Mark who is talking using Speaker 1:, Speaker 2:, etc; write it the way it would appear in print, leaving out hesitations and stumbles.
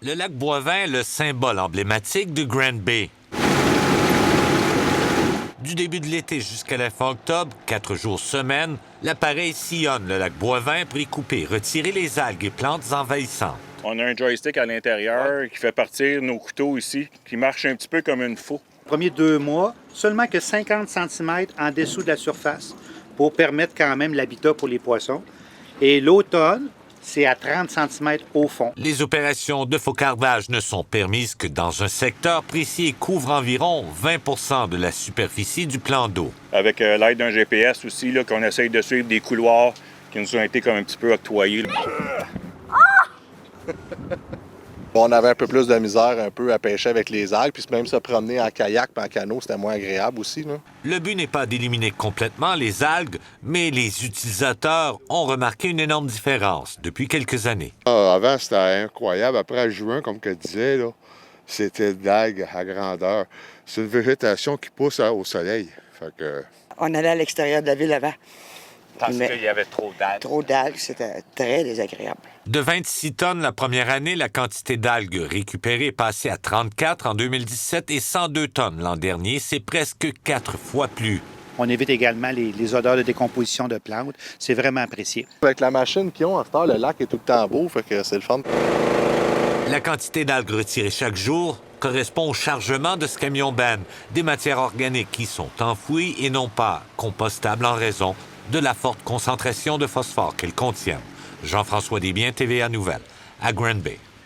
Speaker 1: Le lac Boivin est le symbole emblématique de Grand Bay. Du début de l'été jusqu'à la fin octobre, 4 jours semaine, l'appareil sillonne le lac Boivin pour y couper et retirer les algues et plantes envahissantes.
Speaker 2: On a un joystick à l'intérieur qui fait partir nos couteaux ici, qui marche un petit peu comme une faux.
Speaker 3: Les premiers 2 mois, seulement que 50 cm en dessous de la surface pour permettre quand même l'habitat pour les poissons. Et l'automne, c'est à 30 cm au fond.
Speaker 1: Les opérations de faucardage ne sont permises que dans un secteur précis et couvrent environ 20 de la superficie du plan d'eau.
Speaker 2: Avec l'aide d'un GPS aussi, là, qu'on essaye de suivre des couloirs qui nous ont été comme un petit peu octroyés.
Speaker 4: On avait un peu plus de misère un peu à pêcher avec les algues, puis même se promener en kayak et en canot, c'était moins agréable aussi, là.
Speaker 1: Le but n'est pas d'éliminer complètement les algues, mais les utilisateurs ont remarqué une énorme différence depuis quelques années.
Speaker 5: Avant, c'était incroyable. Après juin, comme qu'elle disait, là, c'était d'algues à grandeur. C'est une végétation qui pousse au soleil. Fait que...
Speaker 6: On allait à l'extérieur de la ville avant.
Speaker 2: Parce qu'il y avait trop d'algues.
Speaker 6: Trop d'algues, c'était très désagréable.
Speaker 1: De 26 tonnes la première année, la quantité d'algues récupérées est passée à 34 en 2017 et 102 tonnes l'an dernier. C'est presque 4 fois plus.
Speaker 3: On évite également les odeurs de décomposition de plantes. C'est vraiment apprécié.
Speaker 4: Avec la machine qu'ils ont, à cette heure, le lac est tout le temps beau, fait que c'est le fun.
Speaker 1: La quantité d'algues retirées chaque jour correspond au chargement de ce camion-benne, des matières organiques qui sont enfouies et non pas compostables en raison de la forte concentration de phosphore qu'elles contiennent. Jean-François Desbiens, TVA Nouvelles, à Grand Bay.